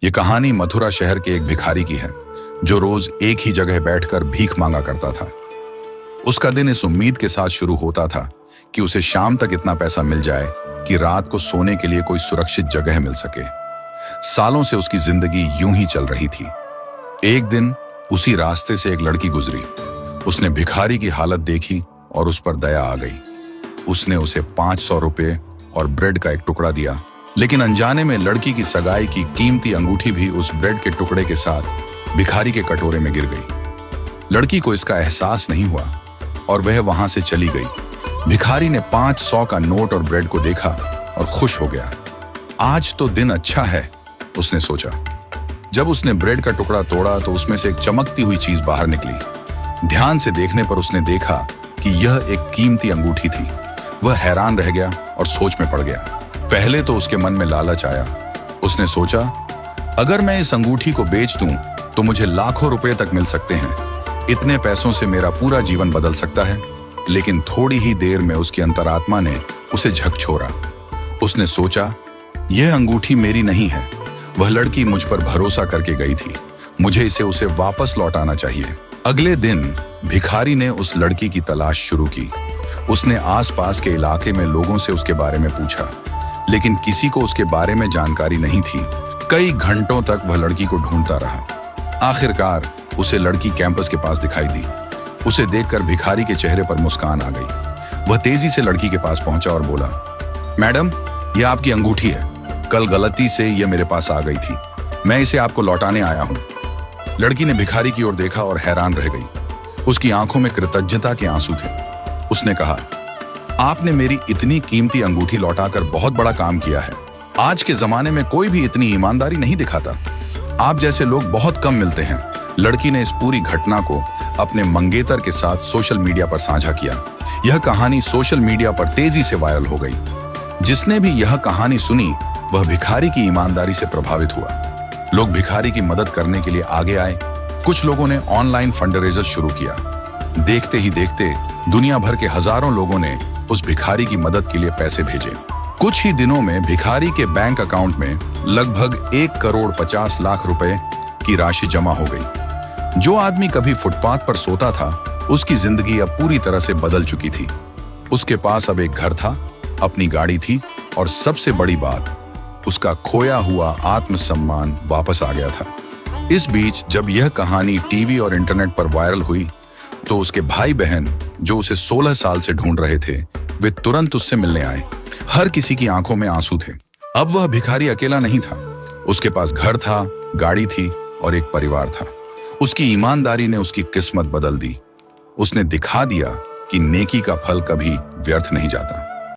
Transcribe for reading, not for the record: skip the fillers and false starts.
ये कहानी मथुरा शहर के एक भिखारी की है जो रोज एक ही जगह बैठकर भीख मांगा करता था। उसका दिन इस उम्मीद के साथ शुरू होता था कि उसे शाम तक इतना पैसा मिल जाए कि रात को सोने के लिए कोई सुरक्षित जगह मिल सके। सालों से उसकी जिंदगी यूं ही चल रही थी। एक दिन उसी रास्ते से एक लड़की गुजरी। उसने भिखारी की हालत देखी और उस पर दया आ गई। उसने उसे 500 रुपए और ब्रेड का एक टुकड़ा दिया, लेकिन अनजाने में लड़की की सगाई की कीमती अंगूठी भी उस ब्रेड के टुकड़े के साथ भिखारी के कटोरे में गिर गई। लड़की को इसका एहसास नहीं हुआ और वह वहां से चली गई। भिखारी ने 500 का नोट और ब्रेड को देखा और खुश हो गया। आज तो दिन अच्छा है, उसने सोचा। जब उसने ब्रेड का टुकड़ा तोड़ा तो उसमें से एक चमकती हुई चीज बाहर निकली। ध्यान से देखने पर उसने देखा कि यह एक कीमती अंगूठी थी। वह हैरान रह गया और सोच में पड़ गया। पहले तो उसके मन में लालच आया। उसने सोचा, अगर मैं इस अंगूठी को बेच दूं तो मुझे लाखों रुपए तक मिल सकते हैं। इतने पैसों से मेरा पूरा जीवन बदल सकता है। लेकिन थोड़ी ही देर में उसकी अंतरात्मा ने उसे झकझोरा। उसने सोचा, यह अंगूठी मेरी नहीं है। वह लड़की मुझ पर भरोसा करके गई थी। मुझे इसे उसे वापस लौटाना चाहिए। अगले दिन भिखारी ने उस लड़की की तलाश शुरू की। उसने आसपास के इलाके में लोगों से उसके बारे में पूछा, लेकिन किसी को उसके बारे में जानकारी नहीं थी। कई घंटों तक वह लड़की को ढूंढता रहा। आखिरकार उसे लड़की कैंपस के पास दिखाई दी। उसे देखकर भिखारी के चेहरे पर मुस्कान आ गई। वह तेजी से लड़की के पास पहुंचा और बोला, मैडम, यह आपकी अंगूठी है। कल गलती से यह मेरे पास आ गई थी। मैं इसे आपको लौटाने आया हूं। लड़की ने भिखारी की ओर देखा और हैरान रह गई। उसकी आंखों में कृतज्ञता के आंसू थे। उसने कहा, आपने मेरी इतनी कीमती अंगूठी लौटाकर बहुत बड़ा काम किया है। आज के जमाने में कोई भी इतनी ईमानदारी नहीं दिखाता। आप जैसे लोग बहुत कम मिलते हैं। लड़की ने इस पूरी घटना को अपने मंगेतर के साथ सोशल मीडिया पर साझा किया। यह कहानी सोशल मीडिया पर तेजी से वायरल हो गई। जिसने भी यह कहानी सुनी वह भिखारी की ईमानदारी से प्रभावित हुआ। लोग भिखारी की मदद करने के लिए आगे आए। कुछ लोगों ने ऑनलाइन फंडरेजर शुरू किया। देखते ही देखते दुनिया भर के हजारों लोगों ने उस भिखारी की मदद के लिए पैसे भेजे। कुछ ही दिनों में भिखारी के बैंक अकाउंट में लगभग 1,50,00,000 रुपए की राशि जमा हो गई। जो आदमी कभी फुटपाथ पर सोता था, उसकी जिंदगी अब पूरी तरह से बदल चुकी थी। उसके पास अब एक घर था, अपनी गाड़ी थी और सबसे बड़ी बात, उसका खोया हुआ आत्मसम्मान वापस आ गया था। इस बीच जब यह कहानी टीवी और इंटरनेट पर वायरल हुई तो उसके भाई बहन जो उसे 16 साल से ढूंढ रहे थे, वे तुरंत उससे मिलने आए। हर किसी की आंखों में आंसू थे। अब वह भिखारी अकेला नहीं था। उसके पास घर था, गाड़ी थी और एक परिवार था। उसकी ईमानदारी ने उसकी किस्मत बदल दी। उसने दिखा दिया कि नेकी का फल कभी व्यर्थ नहीं जाता।